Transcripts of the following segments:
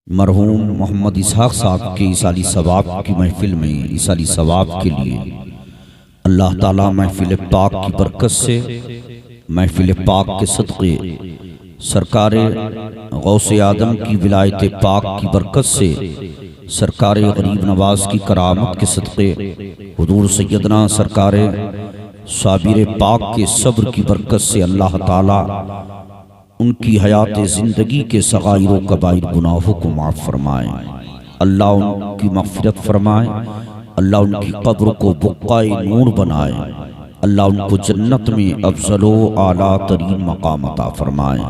मरहूम मोहम्मद इसहाक साहब के इसाली सवाब की महफिल में इसाली सवाब के लिए अल्लाह ताला महफिल पाक की बरकत से महफिल पाक के सदक़े सरकार गौसे आदम की विलायत पाक की बरकत से सरकार गरीब नवाज की करामत के सदक़े हुजूर सैयदना सरकार साबिर पाक के सब्र की बरकत से अल्लाह ताला उनकी हयात ज़िंदगी के सगाइर व कबाइर गुनाहों को माफ़ फरमाए। अल्लाह उनकी मग़फ़िरत फरमाए। अल्लाह उनकी कब्र को बुक़्क़ाए नूर बनाए। अल्लाह उनको जन्नत में अफ़ज़ल व आला तरीन मक़ाम अता फरमाए।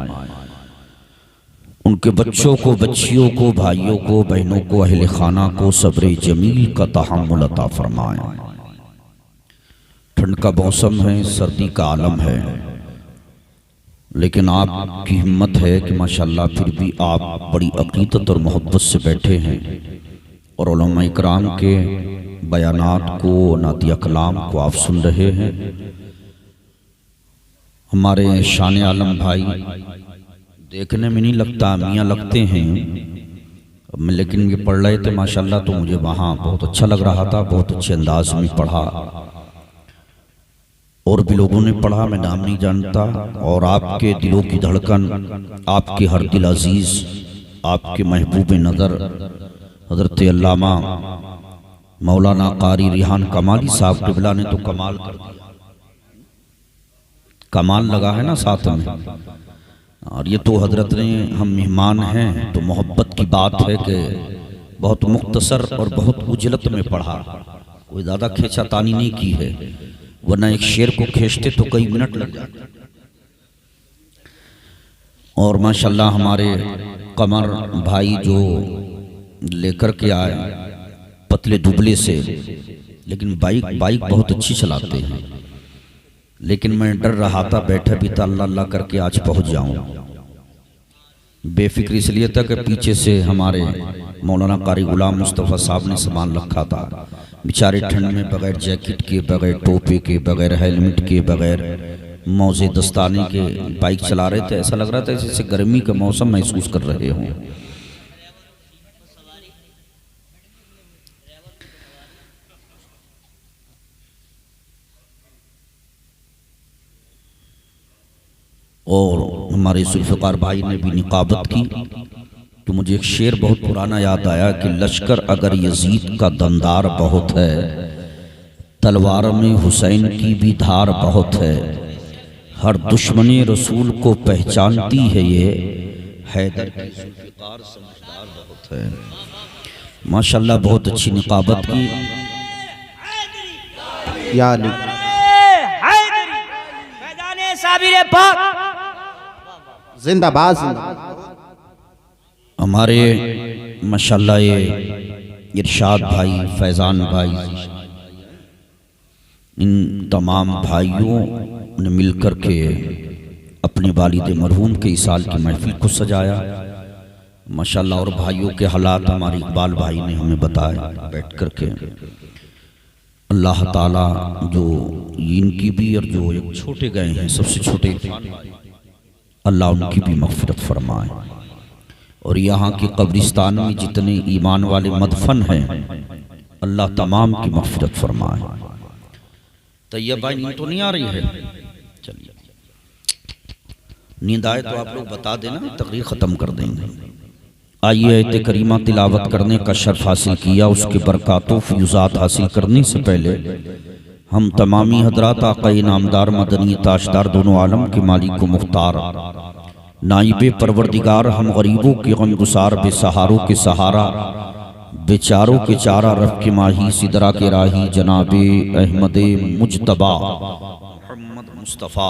उनके बच्चों को, बच्चियों को, भाइयों को, बहनों को, अहले खाना को सब्र जमील का तहम्मुल अता फरमाए। ठंड का मौसम है, सर्दी का आलम है, लेकिन आपकी हिम्मत है कि माशाल्लाह फिर भी आप बड़ी अक़ीदत और मोहब्बत से बैठे हैं और उलमा इकराम के बयानात को, नातिया कलाम को आप सुन रहे हैं। हमारे शान आलम भाई देखने में नहीं लगता, मियाँ लगते हैं, लेकिन ये पढ़ रहे थे माशाल्लाह, तो मुझे वहाँ बहुत अच्छा लग रहा था। बहुत अच्छे अंदाज में पढ़ा और भी लोगों ने पढ़ा, मैं नाम नहीं जानता। और आपके दिलों की धड़कन, आपके हर दिल अजीज, आपके महबूब नज़र हज़रत अल्लामा मौलाना कारी रिहान कमाली साहब क़िबला ने तो कमाल कर दिया। कमाल लगा है ना साथ में। और ये तो हजरत ने, हम मेहमान हैं तो मोहब्बत की बात है कि बहुत मुख्तसर और बहुत उजलत में पढ़ा, कोई ज़्यादा खींचातानी नहीं की है, वरना एक शेर को खींचते तो कई मिनट लग जाते। और माशाल्लाह हमारे कमर भाई जो लेकर के आए पतले दुबले से, लेकिन बाइक बहुत अच्छी चलाते हैं। लेकिन मैं डर रहा था, बैठा भी था अल्लाह अल्लाह करके आज पहुंच जाऊं। बेफिक्र इसलिए था कि पीछे से हमारे मौलाना कारी गुलाम मुस्तफ़ा साहब ने सामान रखा था। बेचारे ठंड में बगैर जैकेट के, बगैर टोपे के, बगैर हेलमेट के, बगैर मौजे दस्ताने के बाइक चला रहे थे। ऐसा लग रहा था जैसे गर्मी का मौसम महसूस कर रहे हों। और हमारे जुल्फ़िकार भाई ने भी निकाबत की तो मुझे एक शेर बहुत पुराना याद आया कि लश्कर अगर यजीद का दंदार बहुत है, तलवार में हुसैन की भी धार बहुत है, हर दुश्मनी रसूल को पहचानती है ये, हैदर की जुल्फ़िकार समझदार बहुत है। माशाल्लाह बहुत अच्छी निकाबत की। या जिंदाबाद। हमारे माशाल्लाह ये इरशाद भाई, फैज़ान भाई, इन तमाम भाइयों ने मिलकर के अपने वालिद मरहूम के इसाल की महफिल को सजाया माशाल्लाह। और भाइयों के हालात हमारे इकबाल भाई ने हमें बताया बैठ कर के। अल्लाह ताला जो इनकी भी और जो एक छोटे गए हैं, सबसे छोटे, अल्लाह उनकी भी मग़फ़िरत फरमाए। और यहाँ के कब्रिस्तान में जितने ईमान वाले मदफन हैं, अल्लाह तमाम की मग़फ़िरत फरमाए। तैयब भाई नींद तो नहीं आ रही है? चलिए, नींद आए तो आप लोग बता देना, तकरीर ख़त्म कर देंगे। आइए आयत करीमा तिलावत करने का शर्फ हासिल किया, उसके बरक़ात फ़ुयूज़ात हासिल करने से पहले हम तमामी हजरात आक़ाए नामदार मदनी ताजदार दोनों आलम के मालिक को मुख्तार नाइबे परवरदिगार, हम गरीबों के गमगुसार, बेसहारों के सहारा, बेचारों के चारा, रफ़ के माही, सिदरा के राही, जनाबे अहमद मुजतबा मोहम्मद मुस्तफ़ा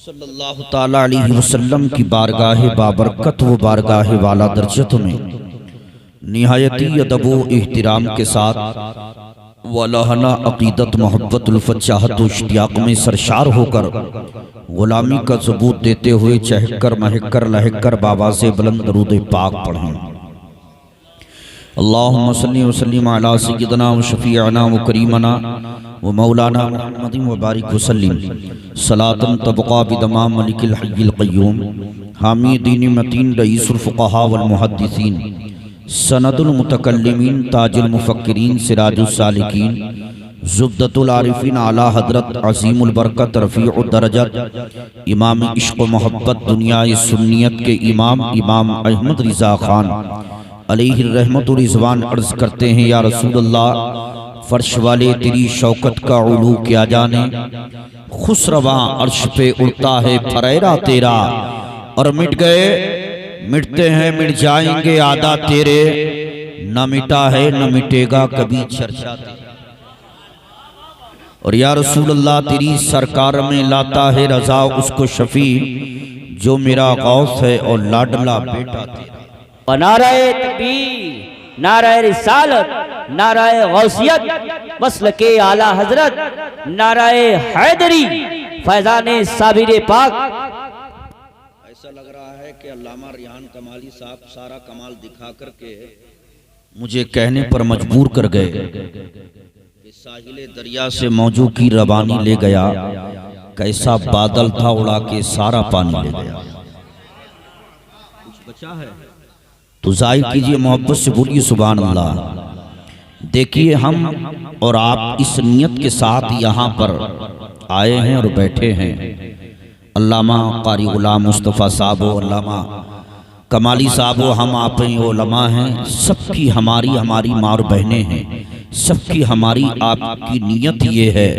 सल्लल्लाहु ताला अलैहि वसल्लम की बारगाह बाबरकत व बारगाह वाला दर्जत में निहायती अदब व एहतराम के साथ वलहना अक़ीदत, मोहब्बत, उल्फत, चाहत व इश्तियाक़ में सरशार होकर ग़ुलामी का सबूत देते हुए चहक कर, महक कर, लहक कर बाबा से बुलंद दरूद पाक पढ़ें। अल्लाहुम्मा सल्ली व सल्लिम अला सय्यिदिना व शफीअना व करीमना व मौलाना मुहम्मदिन व बारिक व सल्लिम सलातन तबक़ा बिदमाम मलिकिल हय्यिल क़य्यूम हामी दीन मतीन रईसुल फ़ुक़हा वल मुहद्दिसीन सनदुल मुतकल्लिमीन ताजुल मुफ़क्किरीन सिराजुस सालिकीन ज़ुब्दतुल आरिफ़ीन आला हज़रत अज़ीमुल बरकत रफ़ीउद दरजत इमाम इश्क़ व मोहब्बत दुनिया सुन्नियत के इमाम इमाम अहमद रिज़ा ख़ान अलैहि रहमत व रिज़वान अर्ज़ करते हैं, या रसूलल्लाह फर्श वाले तेरी शौकत का उलू क्या जाने, खुसरवा अर्श पे उड़ता है फरेरा तेरा, और मिट गए मिटते हैं मिट जाएंगे आदा तेरे, न मिटा है न मिटेगा कभी चर्चा तेरा। और या रसूलल्लाह तेरी सरकार में लाता है रजा उसको शफी, जो मेरा गौस है और लाडला बेटा तेरा। नाराए तकबीर, नाराए रिसालत, नाराए गौसियत, वस्ल के आला हजरत, नाराए हैदरी, फैजाने साबिरे पाक। ऐसा लग रहा है कि अल्लामा रिहान कमाली साहब सारा कमाल दिखा करके मुझे कहने पर मजबूर कर गए कि साहिले दरिया से मौजू की रवानी ले गया, कैसा बादल था उड़ा के सारा पानी ले गया। कुछ बचा है तो जाहिर कीजिए, मोहब्बत से बोलिए सुभान अल्लाह। देखिए हम और आप इस नियत के साथ यहाँ पर आए हैं और बैठे हैं। अल्लामा कारी गुलाम मुस्तफ़ा साहब, अल्लामा कमाली साहब, हम आप उलमा हैं, सबकी हमारी माँ और बहनें हैं, सबकी हमारी आपकी नियत ये है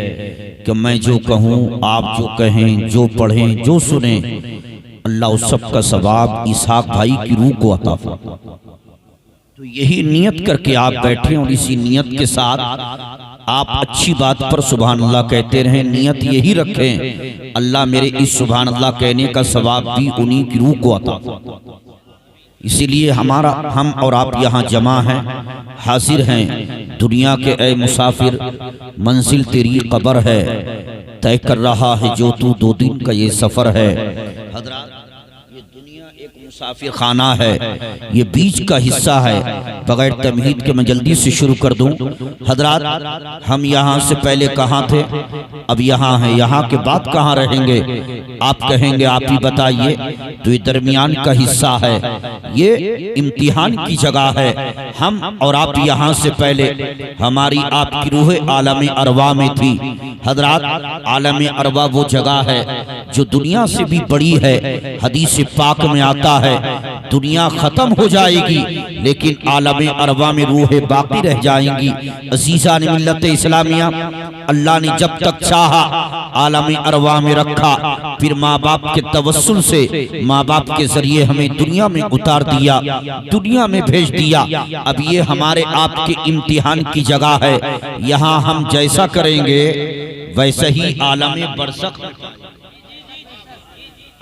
कि मैं जो कहूँ आप जो कहें, जो पढ़ें, जो सुने, अल्लाह उस सब का सवाब इसहाक भाई की रूह को अता फरमाए। तो यही नियत करके आप बैठे और इसी नियत के साथ आप अच्छी बात पर सुभान अल्लाह कहते रहें। नियत यही रखें, अल्लाह मेरे इस सुभान अल्लाह कहने का सवाब भी उन्हीं की रूह को अता फरमाए। इसीलिए हम और आप यहाँ जमा हैं, हाजिर हैं। दुनिया के ए मुसाफिर, मंजिल तेरी कब्र है, तय कर रहा है जो तू 2 दिन का ये सफर है। हज़रात, ये दुनिया एक मुसाफिर खाना है, ये बीच का हिस्सा है। बगैर तमहीद के मैं जल्दी से शुरू कर दूं। हज़रात, हम यहाँ से पहले कहाँ थे, अब यहाँ हैं, यहाँ के बाद कहाँ रहेंगे आप कहेंगे आप ही बताइए। तो ये दरमियान का हिस्सा है, ये इम्तिहान की जगह है। हम और आप यहाँ से पहले हमारी आपकी रूह आलम अरवा में थी। हज़रात, आलम अरवा वो जगह है जो दुनिया से भी बड़ी है। हदीस पाक में आता है दुनिया खत्म हो जाएगी लेकिन आलम अरवा में रूहें बाकी रह जाएंगी। अज़ीज़ान मिल्लत इस्लामिया, अल्लाह ने जब तक चाहा आलम अरवा में रखा, फिर माँ बाप के तवस्सुल से माँ बाप के जरिए हमें दुनिया में उतार दिया, दुनिया में भेज दिया। अब ये हमारे आपके इम्तिहान की जगह है। यहाँ हम जैसा करेंगे वैसे ही आलम बरज़ख,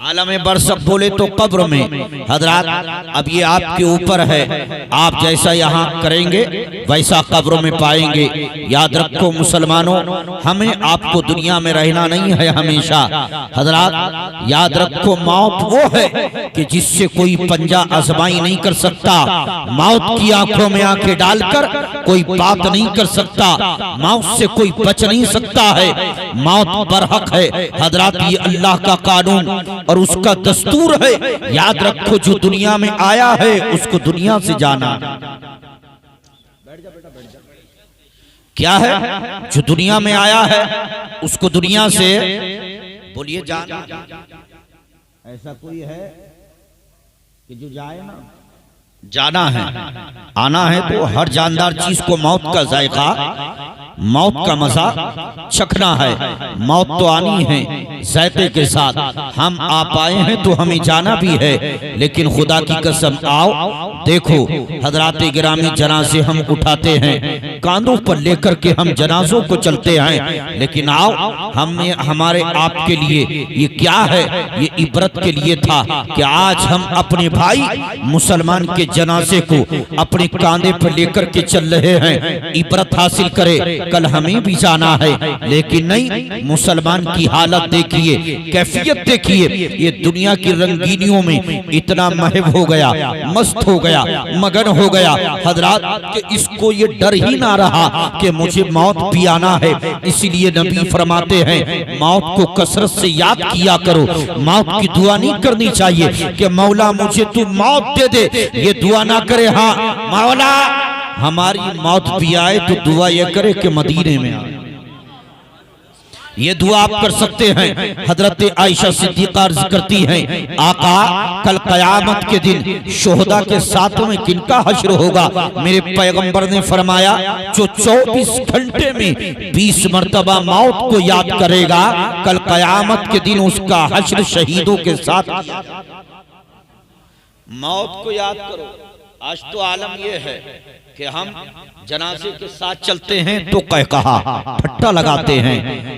आलम बरज़ख बोले तो कब्र में। हज़रात, अब ये आपके ऊपर है, आप जैसा यहाँ करेंगे वैसा कब्र में पाएंगे। याद रखो मुसलमानों, हमें आपको दुनिया में रहना नहीं है हमेशा। हज़रात, याद रखो मौत वो है कि जिससे कोई पंजा आजमाई नहीं कर सकता। मौत की आंखों में आंखें डालकर कोई बात नहीं कर सकता। मौत से कोई बच नहीं सकता है। मौत बरहक है। हज़रात, ये अल्लाह का कानून और उसका दस्तूर है। याद रखो जो दुनिया में आया है उसको दुनिया से जाना। क्या है जो दुनिया में आया है उसको दुनिया से बोलिए जाना। ऐसा कोई है कि जो जाए ना, जाना है, आना है तो हर जानदार चीज को मौत का जायका, मौत का मजा चखना है। मौत तो आनी है जायके के साथ। हम आप आए हैं तो हमें जाना भी है, लेकिन खुदा की कसम आओ देखो, हजरात गिरामी जनाजे हम उठाते हैं, कांधों पर लेकर के हम जनाजों को चलते हैं, लेकिन आओ हमने हमारे आपके लिए ये क्या है, ये इबरत के लिए था कि आज हम अपने भाई मुसलमान के जनाजे को अपने कांधे पर लेकर के चल रहे हैं। इबरत हासिल करे, कल हमें भी जाना है। लेकिन नहीं, मुसलमान की हालत देखिए देखिए, कैफियत देखिए, ये दुनिया की रंगीनियों में इतना महव हो गया, मस्त हो गया, मगन हो गया हजरात कि इसको ये डर ही ना रहा कि मुझे मौत भी आना है। इसीलिए नबी फरमाते हैं मौत को कसरत से याद किया करो। मौत की दुआ नहीं करनी चाहिए कि मौला मुझे तू मौत दे दे, ये दुआ ना करे। हाँ मौला हमारी मौत भी आए तो दुआ ये करे कि मदीने में आए, ये दुआ आप कर सकते हैं। हजरत आयशा सिद्दीक़ा अर्ज़ करती हैं आका कल क़यामत के दिन शोहदा के साथ में किनका हश्र होगा? मेरे पैगंबर ने फरमाया जो 24 घंटे में 20 मरतबा मौत को याद करेगा कल क़यामत के दिन उसका हश्र शहीदों के साथ। मौत को याद करो। आज तो आलम यह है कि हम जनाजे के साथ चलते हैं तो कहा ठट्टा लगाते हैं।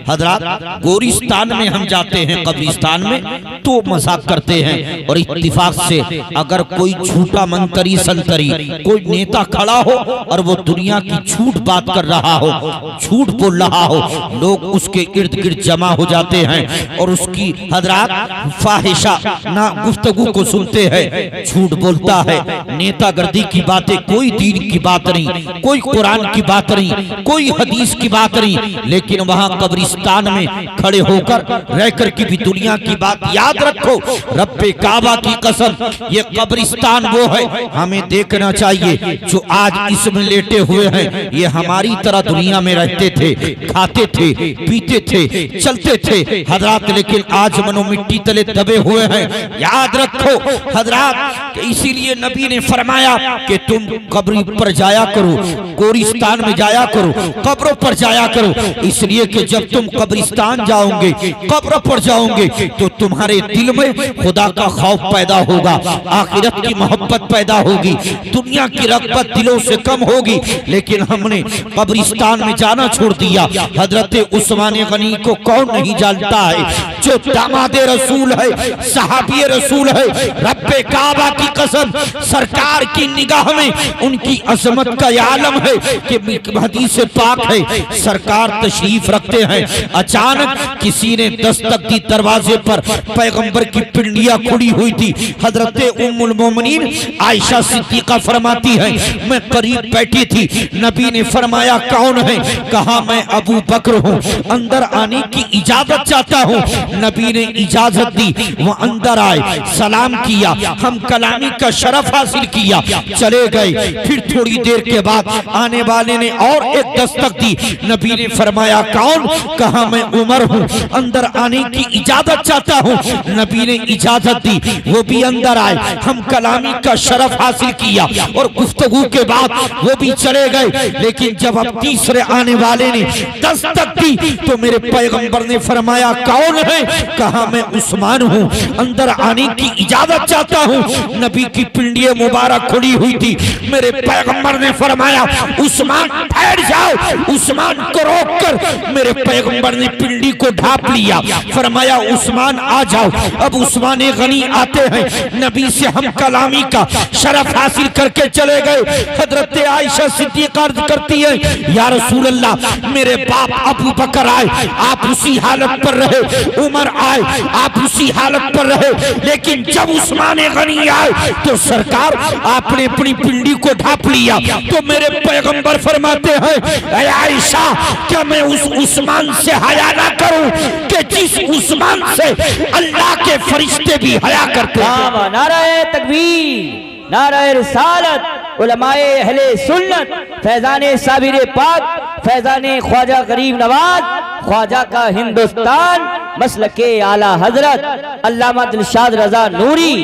हजरात गोरिस्तान में हम जाते हैं कब्रिस्तान में तो मजाक करते हैं। और इत्तिफाक से अगर कोई झूठा मंतरी संतरी कोई नेता खड़ा हो और वो दुनिया की झूठ बात कर रहा हो, झूठ बोल रहा हो, लोग उसके इर्द गिर्द जमा हो जाते हैं और उसकी हजरात फाहिशा ना गुफ्तगू को सुनते हैं। झूठ बोलता है, नेतागर्दी की बातें, कोई दीन की बात नहीं, कोई कुरान की बात नहीं, कोई हदीस की बात नहीं। लेकिन वहां कब्रिस्तान में खड़े होकर रहकर की भी दुनिया की बात याद रखो। रब्बे काबा की कसम ये कब्रिस्तान वो है हमें देखना चाहिए जो आज इसमें लेटे हुए हैं। ये हमारी तरह दुनिया में रहते थे, खाते थे, पीते थे, चलते थे हजरात, लेकिन आज मनो मिट्टी तले दबे हुए हैं। याद रखो हजरात, इसीलिए नबी ने फरमाया कि तुम कब्र पर जाया करो, गोरिस्तान में जाया करो, कब्रों पर जाया करो। इसलिए कि जब तुम कब्रिस्तान जाओगे, कब्र पर जाओगे तो तुम्हारे दिल में खुदा का खौफ पैदा होगा, आखिरत की मोहब्बत पैदा होगी, दुनिया की रग़बत दिलों से कम होगी। लेकिन हमने कब्रिस्तान में जाना छोड़ दिया। हजरत उस्मान गनी को कौन नहीं जानता है, जो दामादे रसूल है, सहाबी रसूल है। रब्बे काबा की कसम सरकार की निगाह में उनकी अजमत का आलम है कि हदीस पाक है। सरकार तशरीफ रखते हैं, अचानक किसी ने दस्तक दी दरवाजे पर। पैगंबर की पिंडिया खुली हुई थी। हजरत उम्मुल मोमिनीन आयशा सिद्दीक़ा फरमाती है मैं करीब बैठी थी। नबी ने फरमाया कौन है? कहा मैं अबू बकर हूँ, अंदर आने की इजाजत चाहता हूँ। नबी ने इजाजत दी, वो अंदर आए, सलाम किया, हम कलामी का शरफ हासिल किया, चले गए। फिर थोड़ी देर के बाद आने वाले ने और एक दस्तक दी। नबी ने फरमाया कौन? कहा मैं उमर हूँ, अंदर आने की इजाजत चाहता हूँ। नबी ने इजाजत दी, वो भी अंदर आए, हम कलामी का शरफ हासिल किया और गुफ्तगू के बाद वो भी चले गए। लेकिन जब अब तीसरे आने वाले ने दस्तक दी तो मेरे पैगंबर ने फरमाया कौन है? कहा मैं उस्मान हूँ, अंदर आने की इजाजत चाहता हूँ। नबी की पिंडिया मुबारक खुली हुई थी। मेरे पैगंबर ने फरमाया उस्मान ठहर जाओ। उस्मान को रोककर मेरे पैगंबर ने पिंडी को ढाप लिया, फरमाया उस्मान आ जाओ। अब उस्मान गनी आते हैं, नबी से हम कलामी का शरफ हासिल करके चले गए। हजरत आयशा सिद्दीक़ा अर्ज़ करती है या रसूल अल्लाह मेरे बाप अबू बकर आए, आप उसी हालत पर रहे, उमर आए, आप उसी हालत पर रहे। लेकिन जब उस्मान गनी आए तो सरकार आपने अपनी पिंडी को ढाप लिया। तो मेरे पैगंबर फरमाते हैं आयशा क्या मैं उस उस्मान से हया ना करूं कि जिस उस्मान से अल्लाह के फरिश्ते भी हया करते हैं। नाराए तकबीर, नाराए रिसालत, उलमाए अहले सुन्नत, फैजाने साबिर पाक, फैजाने ख्वाजा गरीब नवाज, ख्वाजा का हिंदुस्तान, मसलके आला हजरत अल्लामा दिलशाद रजा नूरी।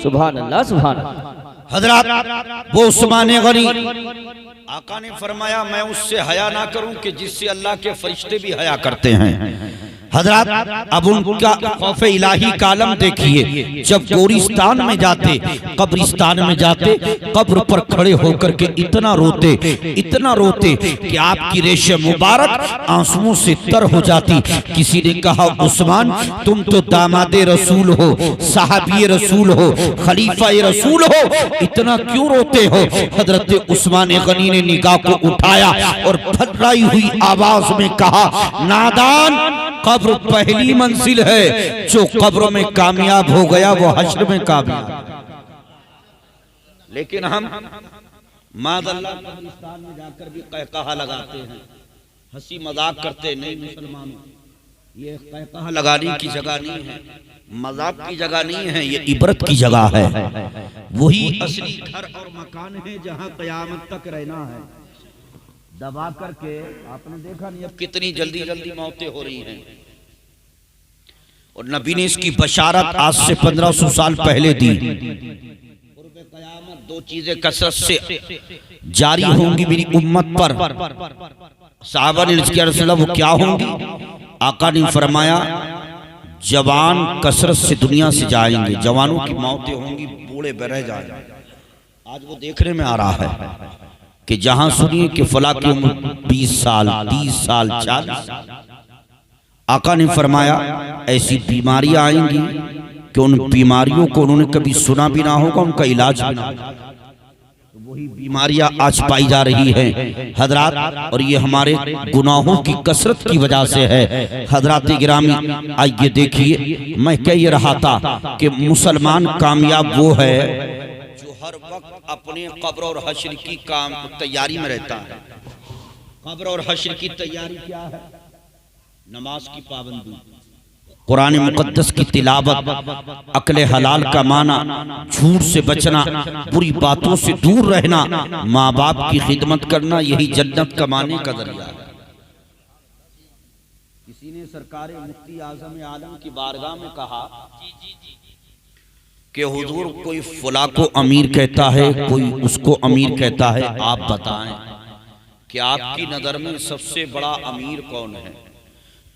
सुभान अल्लाह, सुभान अल्लाह। हजरत वो उस्मान गनी आका ने फरमाया मैं उससे हया ना करूं कि जिससे अल्लाह के फरिश्ते भी हया करते हैं। हजरत अब उनका खौफ इलाही का आलम देखिए। जब गोरिस्तान में जाते, कब्रिस्तान में जाते, कब्र पर खड़े होकर के इतना रोते कि आपकी रेशे मुबारक आंसुओं से तर हो जाती। किसी ने कहा उस्मान तुम तो दामादे रसूल हो, साहबी रसूल हो, खलीफा रसूल हो, इतना क्यों रोते हो? हजरत उस्मान गनी ने निगाह को उठाया और फर्राई हुई आवाज में कहा नादान कब्र पहली मंजिल है, जो कब्र में कामयाब हो गया वो हश्र में कामयाब। लेकिन हम मादल्ला कब्रिस्तान में जाकर भी कहकहा लगाते हैं, हंसी मजाक करते हैं। नहीं मुसलमानों, ये कहकहा लगाने की जगह नहीं है, मजाक की जगह नहीं है, ये इबरत की जगह है। वही असली घर और मकान है जहां कयामत तक रहना है। दबा करके आपने देखा नहीं अब कितनी जल्दी जल्दी मौतें हो रही हैं। और नबी ने इसकी बशारत आज से 1500 साल पहले दी। कयामत दो चीजें कसरत से जारी होंगी मेरी उम्मत पर। साहबा ने अर्ज़ किया रसूल अल्लाह वो क्या होंगी? आका ने फरमाया जवान कसरत से दुनिया से जाएंगे, जवानों की मौतें होंगी, बूढ़े बरह जाएंगे। आज वो देखने में आ रहा है कि जहां सुनिए कि फला की उम्र 20 साल 30 साल 40 साल, आका ने फरमाया ऐसी बीमारियां आएंगी कि उन बीमारियों को उन्होंने कभी सुना भी ना होगा, उनका इलाज भी ना होगा। तो वही बीमारियां आज पाई जा रही हैं हजरात, और ये हमारे गुनाहों की कसरत की वजह से है। हजरात गिरामी आइए देखिए, मैं कह ये रहा था कि मुसलमान कामयाब वो है जो हर वक्त अपने कब्र और हश्र की काम तैयारी में रहता है। कब्र और हश्र की तैयारी क्या है? नमाज की पाबंदी, कुरान मुकद्दस की तिलावत, अक्ल हलाल का माना, झूठ से बचना, बुरी बातों से दूर रहना, माँ बाप की खिदमत करना, यही जन्नत कमाने का जरिया है। किसी ने सरकार मुफ्ती आजम आलम की बारगाह में कहा कि हुजूर कोई फुला को अमीर कहता है, कोई उसको अमीर कहता है, आप बताएं कि आपकी नजर में सबसे बड़ा अमीर कौन है?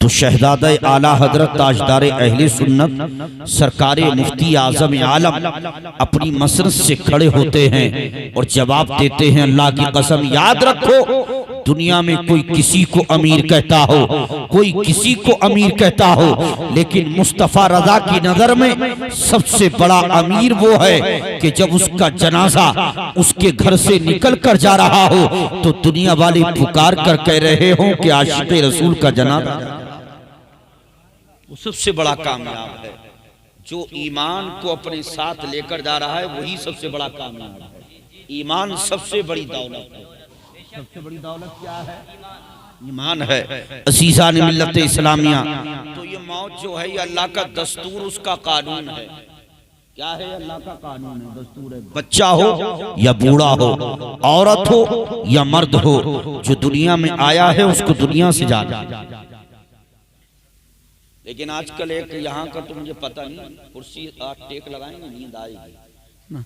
तो शहजादा आला हजरत ताजदार अहले सुन्नत सरकार मुफ्ती आजम आलम अपनी मसरत से खड़े होते हैं और जवाब देते हैं, अल्लाह की कसम याद रखो, दुनिया में कोई किसी को अमीर कहता हो, कोई किसी को अमीर कहता हो, लेकिन मुस्तफा रजा की नजर में सबसे बड़ा अमीर वो है कि जब उसका जनाजा उसके घर से निकल कर जा रहा हो तो दुनिया वाले पुकार कर कह रहे हो कि आशिक़ रसूल का जनाजा। वो सबसे बड़ा कामयाब है जो ईमान को अपने साथ लेकर जा रहा है, वही सबसे बड़ा कामयाब है। ईमान सबसे बड़ी दौलत है। सबसे बड़ी दौलत क्या है? ईमान है। असीसा ने मिल्लत इस्लामिया, तो ये मौत जो है ये अल्लाह का दस्तूर, उसका कानून है। क्या है? अल्लाह का कानून है, दस्तूर है। बच्चा हो या बूढ़ा हो, औरत हो या मर्द हो, जो दुनिया में आया है उसको दुनिया से जाना। लेकिन आजकल एक यहाँ का तो मुझे पता नहीं, कुर्सी टेक लगाएंगे नींद आएगी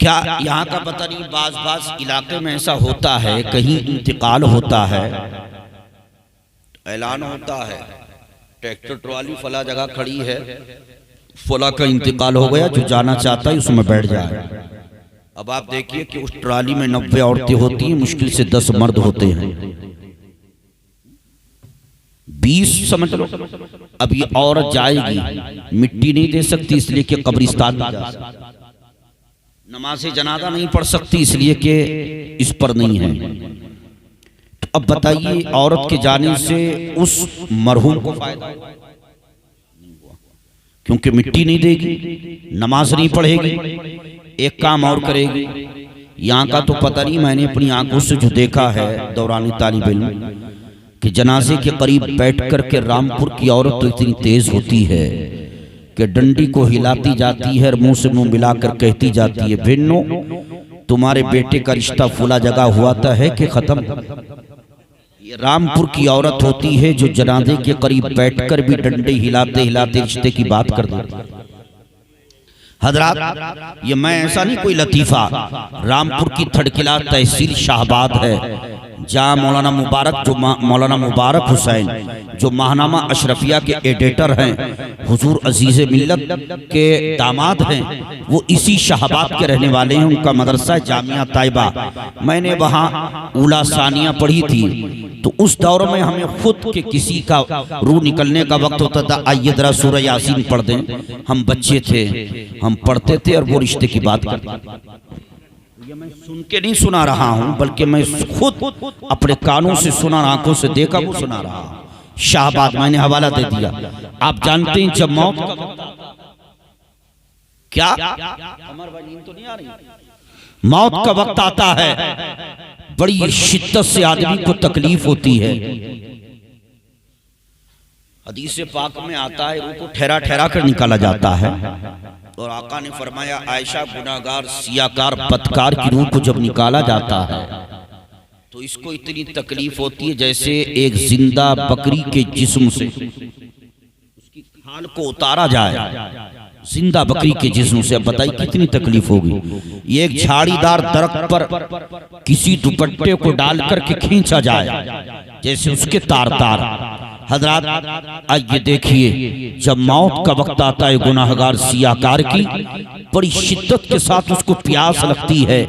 क्या, यहाँ का पता नहीं। बाज इलाके में ऐसा होता है, कहीं इंतकाल होता है, ऐलान होता है ट्रैक्टर ट्रॉली फला जगह खड़ी है, फला का इंतकाल हो गया, जो जाना चाहता है उसमें बैठ जाए। अब आप देखिए कि उस ट्रॉली में 90 औरतें होती हैं, मुश्किल से 10 मर्द होते हैं, 20 समझ लो। अब ये औरत जाएगी, मिट्टी नहीं दे सकती इसलिए कि कब्रिस्तान में जा सकती, नमाज़े जनाजा नहीं पढ़ सकती इसलिए कि इस पर नहीं है। तो अब बताइए औरत के जाने से उस मरहूम को फायदा नहीं हुआ, क्योंकि मिट्टी नहीं देगी, नमाज नहीं पढ़ेगी, एक काम और करेगी। यहाँ का तो पता नहीं, मैंने अपनी आंखों से जो देखा है दौरान तालिब इल्म कि जनाजे के करीब बैठ कर के रामपुर की औरत तो इतनी तेज होती है कि डंडी को हिलाती जाती है और मुंह से मुंह मिलाकर कहती जाती है, भिन्नो तुम्हारे बेटे का रिश्ता फुला जगह हुआ था है कि खत्म। ये रामपुर की औरत होती है जो जनाजे के करीब बैठकर भी डंडे हिलाते हिलाते रिश्ते की बात कर देती है। हजरात, ये मैं ऐसा नहीं कोई लतीफा, रामपुर की थड़किला तहसील शाहबाद है, जहाँ मौलाना मुबारक हुसैन जो माहनामा अशरफिया के एडिटर हैं, हुजूर अजीज मिल्लत के दामाद हैं, वो इसी शाहबाद के रहने वाले हैं। उनका मदरसा जामिया ताइबा, मैंने वहाँ उला सानिया पढ़ी थी, तो उस दौर में हमें खुद के किसी का रूह निकलने का वक्त होता था, आइए जरा सूरह यासीन पढ़ दें। हम बच्चे थे, हम पढ़ते थे और वो रिश्ते की बात करते थे। ये मैं सुन के नहीं सुना रहा हूं, बल्कि मैं खुद अपने कानों से सुना, आंखों से देखा वो सुना रहा हूं। शाहबाद, मैंने हवाला दे दिया। आप जानते हैं जब मौत का वक्त क्या, अमर भाई नींद तो नहीं आ रही, मौत का वक्त आता है बड़ी शिद्दत से आदमी को तकलीफ होती है। हदीस पाक में आता है रूह को ठहरा ठहरा कर निकाला जाता है, और आका ने फरमाया आयशा गुनाहगार सियाकार बदकार की रूह को जब निकाला जाता है तो इसको इतनी तकलीफ होती है जैसे एक जिंदा बकरी के जिस्म से उसकी खाल को उतारा जाए, जिंदा बकरी के जिस्म से। अब बताइए कितनी तकलीफ होगी। ये एक झाड़ीदार दरख्त पर किसी दुपट्टे को डाल करके खींचा जाए जैसे उसके तार तार। हजरात आइए देखिए, जब मौत का वक्त आता है गुनाहगार सियाकार की बड़ी शिद्दत के साथ उसको प्यास लगती है।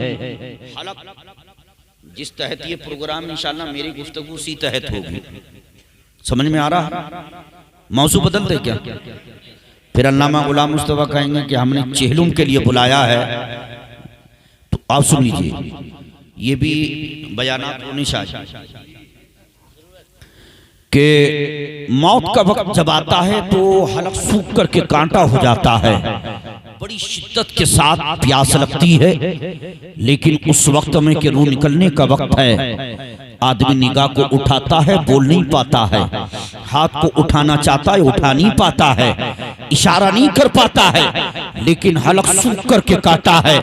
जिस तहत ये प्रोग्राम इंशाल्लाह मेरी गुफ्तगू उसी तहत होगी। समझ में आ रहा? मौजू बदल दे क्या? फिर अल्लामा गुलाम मुस्तफा कहेंगे कि हमने चेहलुम के लिए बुलाया है, तो आप सुन लीजिए, ये भी बयानात होनी चाहिए कि मौत का वक्त जब आता है तो हलक सूख करके कांटा हो जाता है, बड़ी शिद्दत के साथ प्यास लगती है, लेकिन उस वक्त में कि रूह निकलने का वक्त है, आदमी निगाह को उठाता है, बोल नहीं पाता है, हाथ को उठाना चाहता है, उठा नहीं पाता है, इशारा नहीं कर पाता है, लेकिन हलक सूख करके काटा है।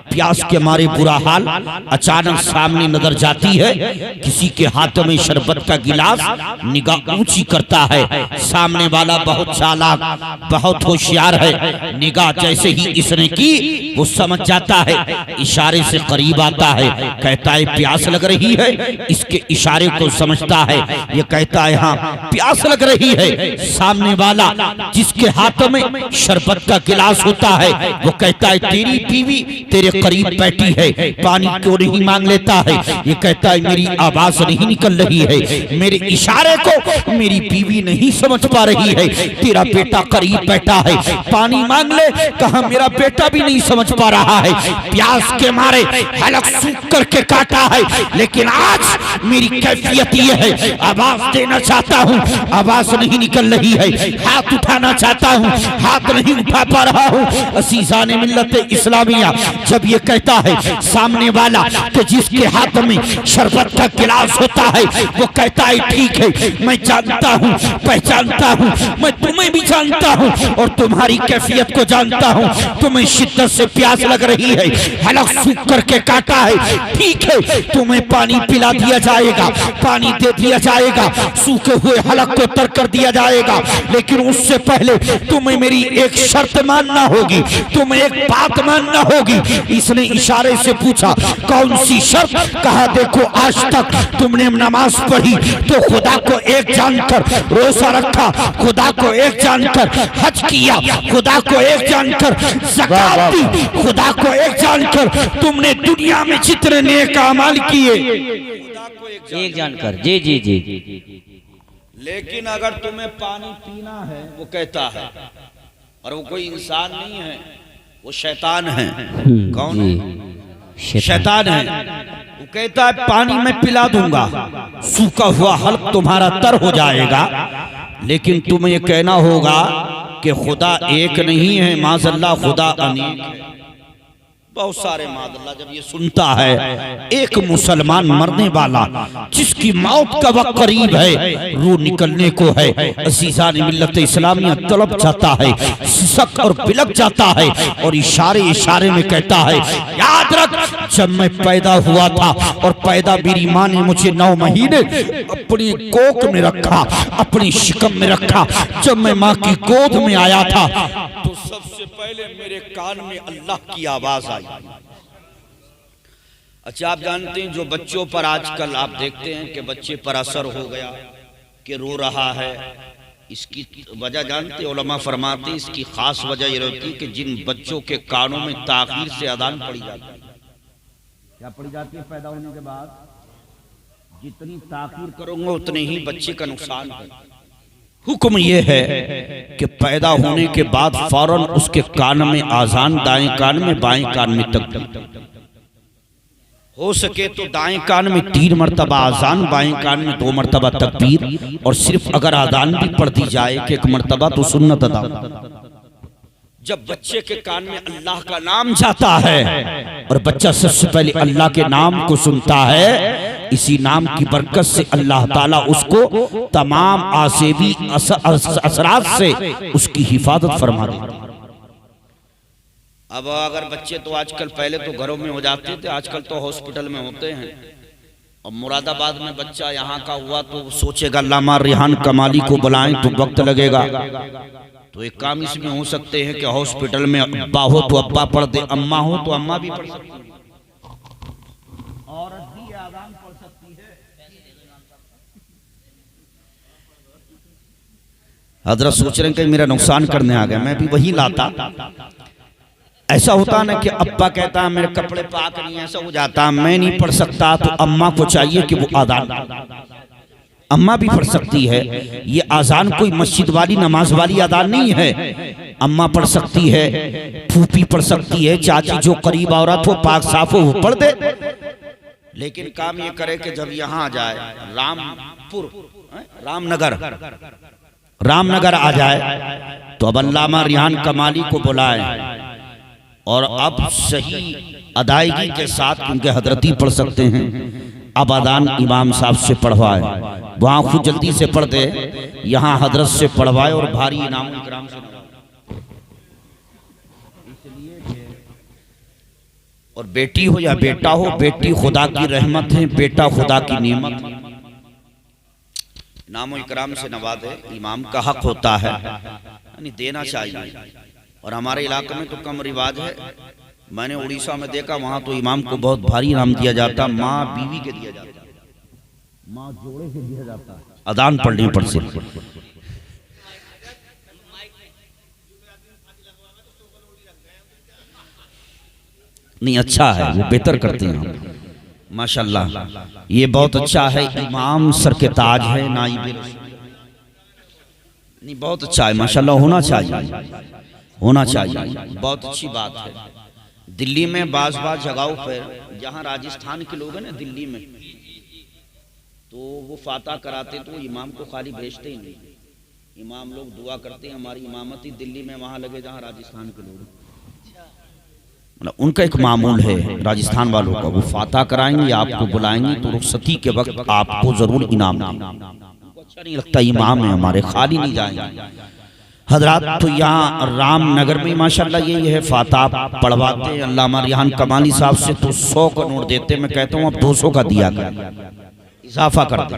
प्यास के मारे बुरा हाल, अचानक सामने नजर जाती है किसी के हाथ में शरबत का गिलास, निगाह ऊंची करता है, सामने वाला बहुत चालाक बहुत होशियार है, निगाह जैसे ही इसने की वो समझ जाता है, इशारे से करीब आता है, कहता है प्यास लग रही है, इसके इशारे को समझता है, ये कहता है हाँ प्यास लग रही है। सामने वाला जिसके हाथ में शरबत का गिलास होता है वो कहता है तेरी बीवी तेरे करीब बैठी है, पानी क्यों नहीं मांग लेता है? ये कहता है मेरी आवाज नहीं निकल रही है, मेरे इशारे को मेरी बीवी नहीं समझ पा रही है, तेरा बेटा करीब बैठा है, पानी मांग ले, कहा मेरा बेटा भी नहीं समझ पा रहा है, प्यास के मारे हलक सूख करके काटा है, लेकिन आज मेरी कैफियत ये है, आवाज देना चाहता हूँ, आवाज नहीं निकल रही है, हाथ उठाना चाहता हूँ, हाथ नहीं उठा पा रहा हूँ। असीज़ाने मिल्लत इस्लामिया जब ये कहता है सामने वाला कि जिसके हाथ में शरबत का गिलास होता है वो कहता है ठीक है, मैं जानता हूँ, पहचानता हूँ, मैं तुम्हें भी जानता हूँ और तुम्हारी कैफियत को जानता हूँ, तुम्हें शिद्दत से प्यास लग रही है, हलक सूख करके काटा है, ठीक है तुम्हें पानी पिला दिया जाएगा, पानी दे दिया जाएगा, सूखे हुए हलक को तर कर दिया जाएगा, लेकिन उससे पहले तुम्हें मेरी एक शर्त मानना होगी, तुम्हें एक बात मानना होगी। इसने इशारे से पूछा कौन सी शर्त? कहा देखो आज तक तुमने नमाज पढ़ी तो खुदा को एक जानकर, रोजा रखा खुदा को एक जानकर, हज किया खुदा को एक जानकर, ज़कात दी खुदा को एक जानकर, तुमने दुनिया में जितने नेक अमाल किए एक जानकर, जी जी जी। लेकिन अगर तुम्हें पानी पीना है, वो कहता है, और वो कोई इंसान नहीं है, वो शैतान है। कौन है? शैतान है। वो कहता है पानी मैं पिला दूंगा, सूखा हुआ हल्क तुम्हारा तर हो जाएगा, लेकिन तुम्हें ये कहना होगा कि खुदा एक नहीं है, माज़अल्लाह खुदा अनेक है। बहुत सारे मादल्ला जब ये सुनता है एक मुसलमान मरने वाला जिसकी मौत का वक्त करीब है, रूह निकलने को है, अज़ीज़ान मिल्लत इस्लामिया तड़प जाता है, सिसक और बिलक जाता है और इशारे इशारे में कहता है याद रख जब मैं पैदा हुआ था और पैदा मेरी माँ ने मुझे 9 महीने अपनी कोख में रखा, अपनी शिकम में रखा, जब मैं माँ की गोद में आया था तो सबसे पहले मेरे कान में अल्लाह की आवाज आई। अच्छा आप जानते हैं जो बच्चों पर आजकल आप देखते हैं कि बच्चे पर असर हो गया कि रो रहा है, इसकी वजह जानते हैं? उलमा फरमाते हैं इसकी खास वजह ये रहती है कि जिन बच्चों के कानों में ताखीर से अदान पड़ी जाती है, क्या पड़ी जाती है पैदा होने के बाद, जितनी ताखीर करोगे उतने ही बच्चे का नुकसान है। हुक्म यह है कि पैदा होने के बाद फौरन उसके कान में आजान दाएं कान में बाएं कान में तक, हो सके तो दाएं कान में 3 मरतबा आजान, बाएं कान में 2 मरतबा तकबीर, और सिर्फ अगर आजान भी पढ़ दी जाए कि 1 मरतबा तो सुन्नत अदा। जब बच्चे के कान में अल्लाह का नाम जाता है और बच्चा सबसे पहले अल्लाह के नाम को सुनता है, इसी नाम की बरकत से अल्लाह ताला उसको तमाम आसेबी असरात से उसकी हिफाजत फरमा देता। अब अगर बच्चे तो आजकल, पहले तो घरों में हो जाते थे, आजकल तो हॉस्पिटल में होते हैं। और मुरादाबाद में बच्चा यहाँ का हुआ तो सोचेगा अल्लामा रिहान कमाली को बुलाएं तो वक्त लगेगा। तो एक काम इसमें हो सकते हैं कि हॉस्पिटल में अब्बा हो तो अब्बा पढ़ दे, अम्मा हो तो अम्मा भी पढ़ सकती है, औरत भी आज़ान पढ़ सकती है। हजरत सोच रहे हैं कि मेरा नुकसान करने आ गया, मैं भी वही लाता। ऐसा होता ना कि अब्बा कहता है मेरे कपड़े पाक नहीं, ऐसा हो जाता मैं नहीं पढ़ सकता, तो अम्मा को चाहिए कि वो आज़ान, अम्मा भी पढ़ सकती है। ये आज़ान कोई मस्जिद वाली नमाज वाली आज़ान नहीं है, अम्मा पढ़ सकती है, फूफी पढ़ सकती है, चाची जो करीब औरत हो पाक साफ हो वो पढ़ दे। लेकिन काम ये करे कि जब यहाँ आ जाए रामपुर, रामनगर आ जाए तो अब अल्लामा रिहान कमाली को बुलाए और अब सही अदायगी के साथ उनके हजरती पढ़ सकते हैं। अब अदान इमाम साहब से पढ़वाए, वहाँ खुद जल्दी से पढ़ दे, यहाँ हजरत से पढ़वाए और भारी इनाम इकराम से। और बेटी हो या बेटा हो, बेटी खुदा की रहमत है, बेटा खुदा की नेमत। इनाम इकराम से नवाजे, इमाम का हक होता है, यानी देना चाहिए। और हमारे इलाके में तो कम रिवाज है, मैंने उड़ीसा में देखा वहां तो इमाम को बहुत भारी इनाम दिया जाता, माँ बीवी के दिया जाता, माँ जोड़े से दिया जाता, अदान पढ़ने पर से। नहीं अच्छा है, वो बेहतर करते हैं माशाल्लाह, ये बहुत अच्छा है। इमाम सर के ताज है, नाइब नहीं, बहुत अच्छा है माशाल्लाह, होना चाहिए, बहुत अच्छी बात है। दिल्ली में बाज जगहों पर जहाँ राजस्थान के लोग हैं ना दिल्ली में, तो वो फाता कराते तो इमाम को खाली भेजते ही नहीं, इमाम लोग दुआ करते हैं हमारी इमामती दिल्ली में वहाँ लगे जहाँ राजस्थान के लोग, मतलब उनका एक मामूल है राजस्थान वालों का, वो फाता कराएंगे, आपको बुलाएंगे तो रुखसती के वक्त आपको जरूर इनाम देंगे। अच्छा नहीं लगता, इमाम है हमारे, खाली नहीं जाएंगे हजरात। तो यहाँ रामनगर में माशाल्लाह ये है, फाता पढ़वाते हैं अल्लामा रिहान कमाली साहब से, तो 100 का नोट देते, मैं कहता हूँ अब 200 का दिया कर, इजाफा कर दे,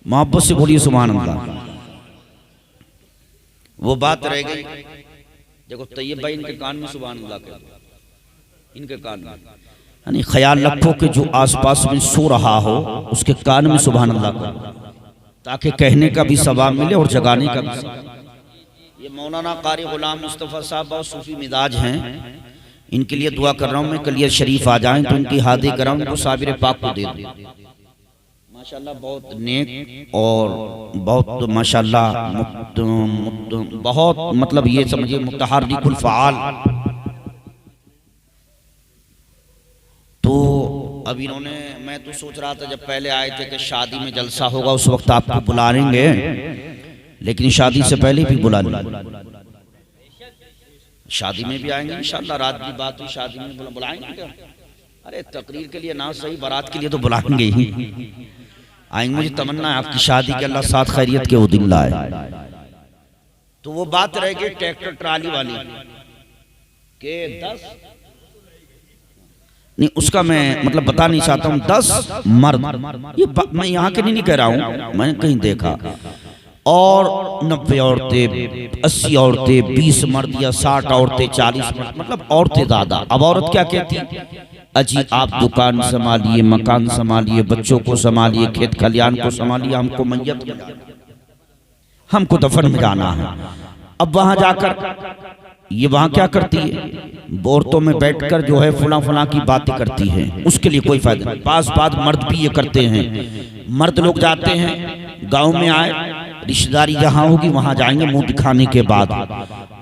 मोहब्बत से बोलिए सुभान अल्लाह। वो बात रह गई, देखो तैयब भाई इनके कान में सुभान अल्लाह कहते, इनके कान में, यानी ख्याल रखो कि जो आसपास में सो रहा हो उसके कान में सुभान अल्लाह करो, ताकि कहने का भी सवाब मिले और जगाने का भी सवाब। ये मौलाना कारी गुलाम मुस्तफ़ा साहब बहुत सूफी मिजाज हैं, इनके लिए दुआ कर रहा हूँ मैं, कलियर शरीफ आ जाएं तो इनकी हादी कराऊं, उनको साबिर पाक को दे दूं। माशाल्लाह बहुत नेक और बहुत माशाल्लाह बहुत मतलब ये समझिए मुतहर्रिकुल फ़आल। तो अब इन्होंने, मैं तो सोच रहा था जब पहले आए थे कि शादी में जलसा होगा उस वक्त आपको बुला लेंगे, लेकिन शादी से पहले भी बुला लेंगे, शादी में भी आएंगे इंशाल्लाह। रात की बात हुई, शादी में बुलाएंगे क्या? अरे तकरीर के लिए ना सही, बारात के लिए तो बुलाएंगे ही, आएंगे। मुझे तमन्ना है आपकी शादी के अल्लाह साथ खैरियत के वो दिन लाए। तो वो बात रह गई ट्रैक्टर ट्राली वाली के 10 नहीं, उसका मैं मतलब बता नहीं चाहता हूँ। 10 मर्द, ये मैं यहाँ के नहीं कह रहा हूँ, मैंने कहीं देखा, और 90 औरतें, 80 औरतें, 20 मर्द या 60 औरतें, 40 मर्द, मतलब औरतें ज्यादा। अब औरत क्या कहती, अजी आप दुकान संभालिए, मकान संभालिए, बच्चों को संभालिए, खेत खलियान को संभालिए, हमको मैयत में, हमको दफन में जाना है। अब वहां जाकर ये वहां क्या करती है, औरतों में बैठकर जो है फुला फुला की बातें करती है, उसके लिए कोई फायदा नहीं। पास मर्द भी ये करते हैं, मर्द लोग जाते हैं गांव में आए रिश्तेदारी जहाँ होगी वहाँ जाएंगे मुंह दिखाने के बाद,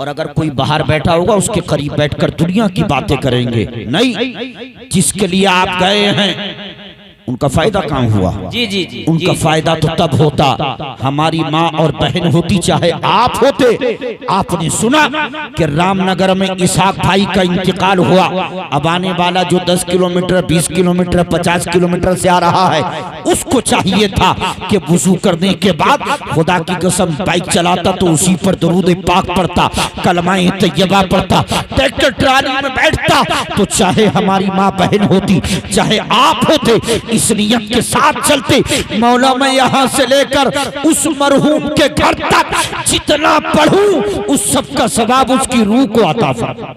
और अगर कोई बाहर बैठा होगा उसके करीब बैठकर दुनिया की बातें करेंगे। नहीं, जिसके लिए आप गए हैं उनका फायदा कहाँ हुआ? जी जी जी, उनका फायदा तो तब होता हमारी माँ और बहन होती चाहे आप होते। आपने सुना कि रामनगर में इसहाक भाई का इंतकाल हुआ। अब आने वाला जो 10 किलोमीटर 20 किलोमीटर 50 किलोमीटर से आ रहा है उसको चाहिए था कि वुजू करने के बाद खुदा की कसम बाइक चलाता तो उसी पर दरूद पाक पढ़ता, कलमाए तैयबा पढ़ता, ट्रैक्टर ट्राली में बैठता तो चाहे हमारी माँ बहन होती चाहे आप होते इस नियत के साथ चलते मौला मैं यहाँ से लेकर उस मरहूम के घर तक जितना पढ़ूं उस सब का सवाब उसकी रूह को अता फरमा।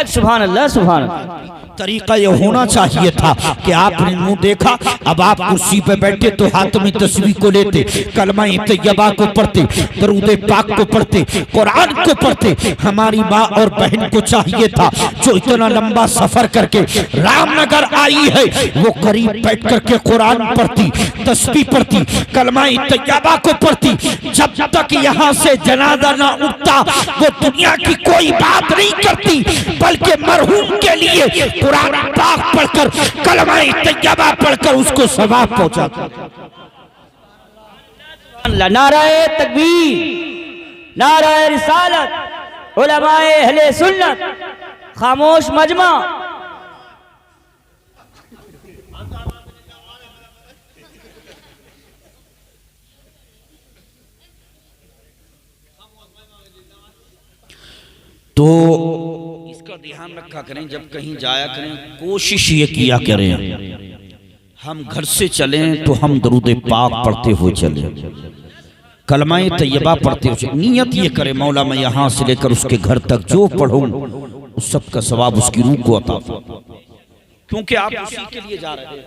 सुभान अल्लाह सुभान अल्लाह। तरीका ये होना चाहिए था कि आपने मुंह देखा, अब आप कुर्सी पे बैठे तो हाथ में तस्बीह को लेते, कलमा तैयबा को पढ़ते, दरूद पाक को पढ़ते, कुरान को पढ़ते। हमारी माँ और बहन को चाहिए था जो इतना लंबा सफर करके रामनगर आई है वो करीब बैठ करके कुरान पढ़ती, तस्बीह पढ़ती, कलमा तैयबा को पढ़ती। जब तक यहाँ से जनाजा ना उठता वो दुनिया की कोई बात नहीं करती, बल्कि मरहूम के लिए कुरान पाक पढ़कर कलमा तैयबा पढ़कर उसको सवाब पहुंचाता। नाराए तकबीर, नाराए रिसालत, उलमाए अहले सुन्नत, खामोश मजमा। तो इसका ध्यान रखा करें, जब कहीं जाया करें कोशिश ये किया करें हम घर से चलें तो हम दरूद पाक पढ़ते हुए चलें, कलमाए तैयबा पढ़ते हुए। नियत ये करें मौला मैं यहाँ से लेकर उसके घर तक जो पढ़ूं उस सब का सवाब उसकी रूह को अता फरमा, क्योंकि आप उसी के लिए जा रहे हैं।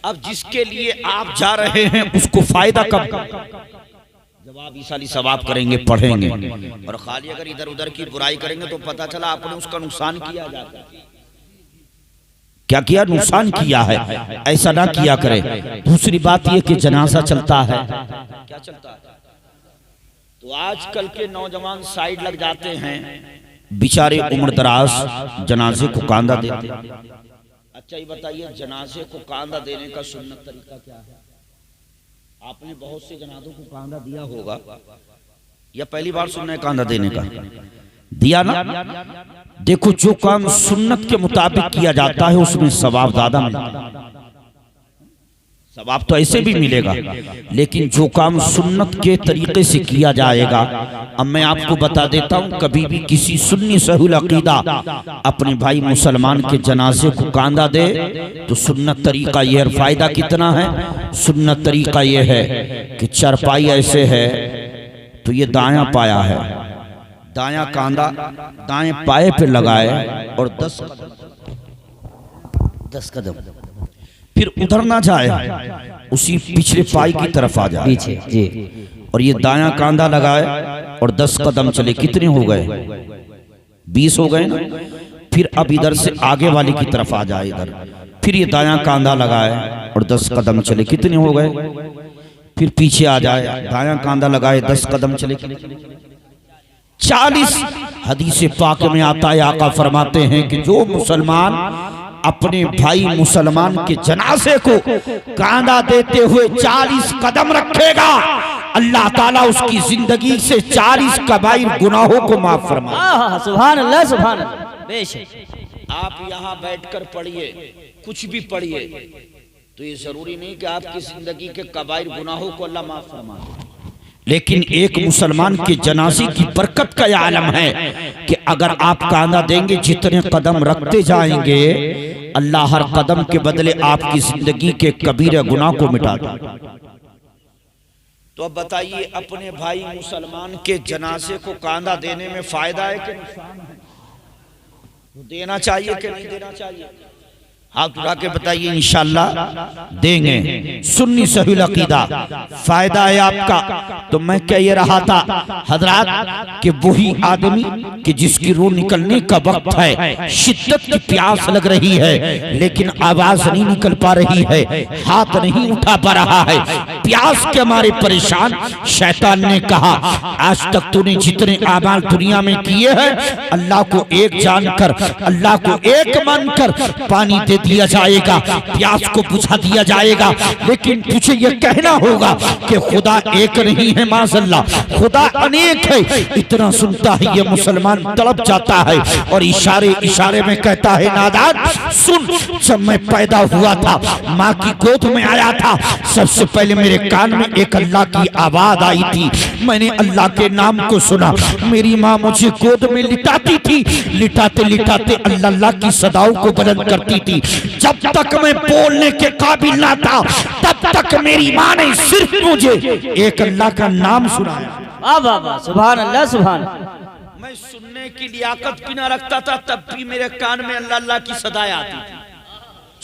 अब जिसके लिए आप जा रहे हैं उसको फायदा कब? जब आप ईसाली सवाब करेंगे पढ़ेंगे, और खाली अगर इधर उधर की बुराई करेंगे तो पता चला आपने उसका नुकसान किया जाता है। क्या किया? नुकसान किया है। ऐसा ना किया करे। दूसरी बात यह कि जनाजा चलता है, क्या चलता है? तो आजकल के नौजवान साइड लग जाते हैं, बेचारे उम्र दराज जनाजे को कांधा देते। अच्छा ये बताइए जनाजे को कांधा देने का सुन्नत तरीका क्या है? आपने बहुत से जनाजों को कांधा दिया होगा, या पहली बार सुनना है कांधा देने का? दिया ना? देखो जो काम सुन्नत के मुताबिक किया जाता है उसमें सवाब ज्यादा मिलता है। सवाब तो ऐसे भी मिलेगा, लेकिन जो काम सुन्नत के तरीके से किया जाएगा। अब मैं आपको बता देता हूं, कभी भी किसी सुन्नी सहुल अकीदा अपने भाई मुसलमान के जनाजे को कांधा दे तो सुन्नत तरीका यह है। फायदा कितना है? सुन्नत तरीका यह है कि चरपाई ऐसे है तो ये दायां पाया है, दायां कांधा दाएं पाए पे लगाए और 10 कदम फिर उधर ना जाए, उसी पिछले पाई की तरफ आ जाए पीछे जी, और ये दायां कांधा लगाए और 10 कदम चले। कितने हो गए? 20 हो गए ना। फिर अब इधर से आगे वाले की तरफ आ जाए इधर, फिर ये दायां कांधा लगाए और 10 कदम चले। कितने हो गए? फिर पीछे आ जाए, दायां कांधा लगाए 10 कदम चले, 40। हदीस पाक में आता है, आका फरमाते हैं कि जो मुसलमान अपने भाई मुसलमान के जनाजे को कांधा देते हुए 40 कदम रखेगा, अल्लाह ताला उसकी जिंदगी से 40 कबाइर गुनाहों को माफ फरमाएगा। सुभान अल्लाह सुभान अल्लाह। बेशक आप यहाँ बैठकर पढ़िए, कुछ भी पढ़िए, तो ये जरूरी नहीं कि आपकी जिंदगी के कबाइर गुनाहों को अल्लाह माफ फरमाए, लेकिन एक मुसलमान के जनाजे की बरकत का यह आलम है कि अगर आप कांधा देंगे, जितने कदम रखते जाएंगे, अल्लाह हर कदम के बदले आपकी जिंदगी के कबीरा गुनाह को मिटा देगा। तो अब बताइए, अपने भाई मुसलमान के जनाजे को कांधा देने में फायदा है कि नुकसान है? तो देना चाहिए कि नहीं देना चाहिए? हाथ उठा के बताइए। इंशाअल्लाह देंगे। सुन्नी सही अकीदा, फायदा है आपका। तो मैं कह रहा था हजरात कि वही आदमी कि जिसकी रूह निकलने का वक्त है, शिद्दत की प्यास लग रही है, लेकिन आवाज नहीं निकल पा रही है, हाथ नहीं उठा पा रहा है, प्यास के मारे परेशान। शैतान ने कहा आज तक तूने जितने आमाल दुनिया में किए हैं अल्लाह को एक जानकर, अल्लाह को एक मानकर पानी दे दिया जाएगा, प्यास को बुझा दिया जाएगा, लेकिन तुझे ये कहना होगा कि खुदा एक नहीं है माज़अल्लाह, खुदा अनेक है। इतना सुनता है ये मुसलमान तड़प जाता है और इशारे इशारे में कहता है नादान सुन, जब मैं पैदा हुआ था माँ की गोद में आया था, सबसे पहले मेरे कान में एक अल्लाह की आवाज आई थी, मैंने अल्लाह के नाम को सुना, मेरी माँ मुझे गोद में लिटाती थी, लिटाते लिटाते अल्लाह की सदाओं को बुलंद करती थी। जब तक मैं बोलने के काबिल ना था तब तक मेरी माँ ने सिर्फ मुझे एक अल्लाह का नाम सुनाया। वाह वाह वाह, सुभान अल्लाह सुभान। मैं सुनने की लियाकत भी ना रखता था तब भी मेरे कान में अल्लाह अल्लाह की सदाएं आती थी।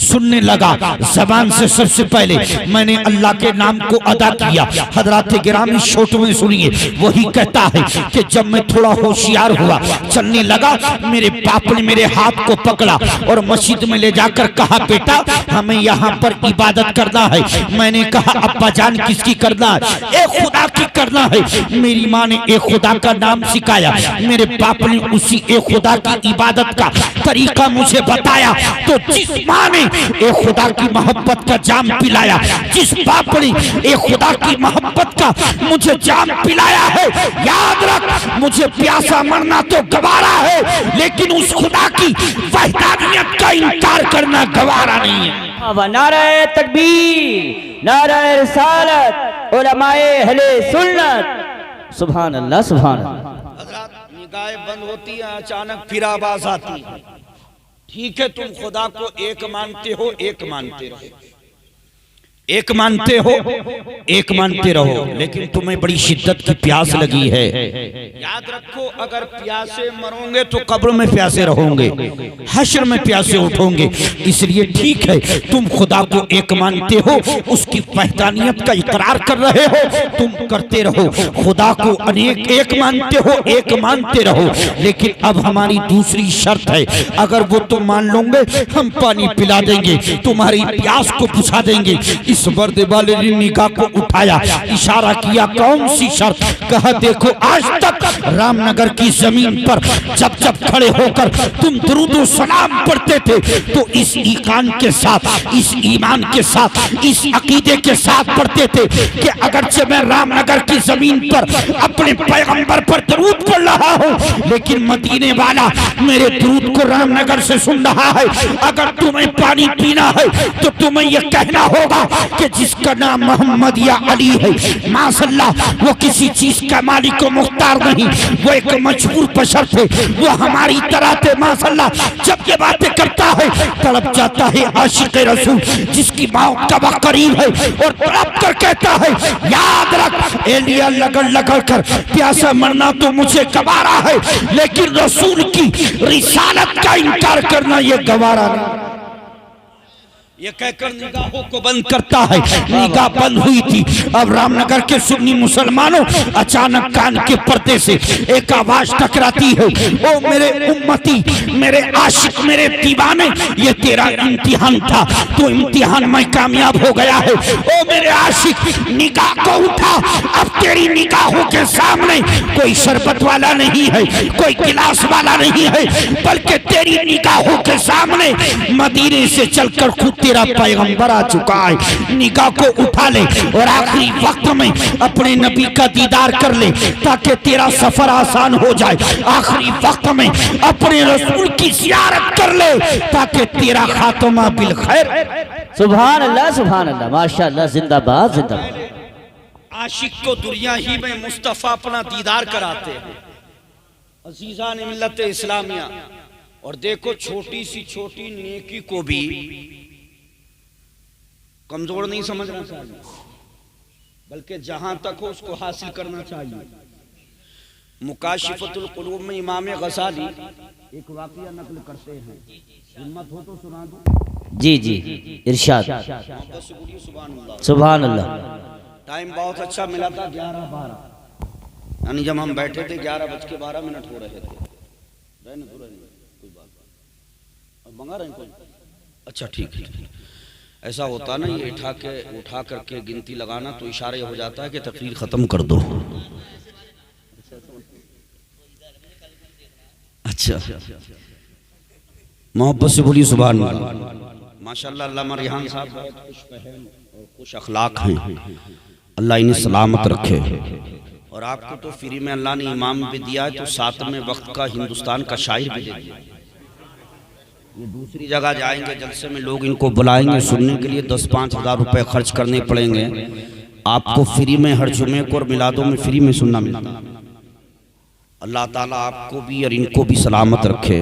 सुनने लगा, जबान से सबसे पहले मैंने अल्लाह के नाम को अदा किया। हजरात गिरामी शोट में सुनिए, वही कहता है कि जब मैं थोड़ा होशियार हुआ, चलने लगा, मेरे बाप ने मेरे हाथ को पकड़ा और मस्जिद में ले जाकर कहा बेटा हमें यहाँ पर इबादत करना है। मैंने कहा अब्बा जान किसकी करना है? एक खुदा की करना है। मेरी माँ ने एक खुदा का नाम सिखाया, मेरे बाप ने उसी एक खुदा की इबादत का तरीका मुझे बताया। तो जिस माँ ने एक खुदा की मोहब्बत का जाम पिलाया, जिस बाप ने एक खुदा की मोहब्बत का मुझे जाम पिलाया है, याद रख मुझे प्यासा मरना तो गवारा है, लेकिन उस खुदा की वहदानियत का इनकार करना गवारा नहीं है। नारे तकबीर, नारे रिसालत, उलमाए अहले सुन्नत। सुभान अल्लाह सुभान अल्लाह। हज़रत निगाहें बंद होती हैं, अचानक फिर आवाज आती है, ठीक है तुम खुदा को एक मानते हो, एक मानते रहो, एक मानते हो, एक मानते रहो, लेकिन तुम्हें बड़ी शिद्दत की प्यास लगी है। याद रखो अगर प्यासे मरोगे तो कब्र में प्यासे रहोगे, हश्र में प्यासे उठोगे। इसलिए ठीक है तुम खुदा को एक मानते हो, उसकी वहदानियत का इकरार कर रहे हो, तुम करते रहो। खुदा को अनेक एक मानते हो, एक मानते रहो, लेकिन अब हमारी दूसरी शर्त है, अगर वो तुम मान लोगे हम पानी पिला देंगे, तुम्हारी प्यास को बुझा देंगे। इस मर्द वाले ने निगाह को उठाया, इशारा किया, कौन सी शर्त? कहा देखो आज तक रामनगर की जमीन पर जब जब खड़े होकर तुम दुरूद व सलाम पढ़ते थे तो इस ईमान के साथ, इस ईमान के साथ, इस अकीदे के साथ पढ़ते थे कि अगरचे मैं रामनगर की जमीन पर अपने पैगंबर पर दुरूद पढ़ रहा हूँ, लेकिन मदीने वाला मेरे दुरूद को रामनगर से सुन रहा है। अगर तुम्हें पानी पीना है तो तुम्हें यह कहना होगा कि जिसका नाम मोहम्मद या अली है, माशाअल्लाह वो किसी चीज का मालिक व मुख्तार नहीं, वो एक मजबूर बशर थे, वो हमारी तरह थे माशाअल्लाह। जब ये बातें करता है तड़प जाता है आशिक रसूल, जिसकी मौत का वक्त करीब है, और तड़प कर कहता है याद रख एलिया लगड़ लगड़ कर प्यासा मरना तो मुझे गवारा है, लेकिन रसूल की रिसालत का इनकार करना ये गवारा नहीं। ये कहकर निगाहों को बंद करता है। निगाह बंद हुई थी। अब रामनगर के सुन्नी मुसलमानों अचानक कान के पर्दे से एक आवाज टकराती है, ओ मेरे उम्मती, मेरे आशिक, मेरे दीवाने, ये तेरा इम्तिहान था, तो इम्तिहान में कामयाब हो गया है। ओ मेरे आशिक निगाह को उठा, अब तेरी निगाहों के सामने कोई शरबत वाला नहीं है, कोई गिलास वाला नहीं है, बल्कि तेरी निगाहों के सामने मदीने से चलकर खुद तेरा पैगंबर आ चुका है। निगाह को उठा ले और आखिरी वक्त में अपने नबी का दीदार कर ले ताकि तेरा सफर आसान हो जाए। आखिरी वक्त में अपने रसूल की ज़ियारत कर ले ताकि तेरा खात्मा बिल खैर। सुभान अल्लाह सुभान अल्लाह, माशाअल्लाह, जिंदाबाद जिंदाबाद। आशिक को दुनिया ही में मुस्तफा अपना दीदार कराते हैं। अजीज़ान मिल्लत इस्लामिया, और देखो छोटी सी छोटी नेकी को भी कमजोर नहीं समझना चाहिए, बल्कि जहां तक हो उसको हासिल करना चाहिए। मुकाशिफतुल कुलूब में इमाम गज़ाली एक वाक़या नकल करते हैं, हिम्मत हो तो सुना दूं। जी जी इरशाद। सुभान अल्लाह। टाइम बहुत अच्छा मिला था, 11:12, यानी जब हम बैठे थे 11:12 हो रहे थे। कोई बात अब मंगा रहे हैं कोई? अच्छा ठीक है। ऐसा होता ना, ये उठा करके गिनती लगाना तो इशारा हो जाता है कि तकरीर ख़त्म कर दो। अच्छा, मोहब्बत से बोलिए सुभान अल्लाह। माशाअल्लाह अल्लामा रिहान साहब बहुत खुश फहम और खुश अखलाक हैं, अल्लाह इन्हें सलामत रखे। और आपको तो फ्री में अल्लाह ने इमाम भी दिया है, तो साथ में वक्त का हिंदुस्तान का शायर भी दे दिया। ये दूसरी जगह जाएंगे जलसे में, लोग इनको बुलाएंगे सुनने के लिए, 10-5 हज़ार रुपए खर्च करने पड़ेंगे। आपको फ्री में हर जुमे को और मिलादों में फ्री में सुनना मिलता। अल्लाह ताला आपको भी और इनको भी सलामत रखे।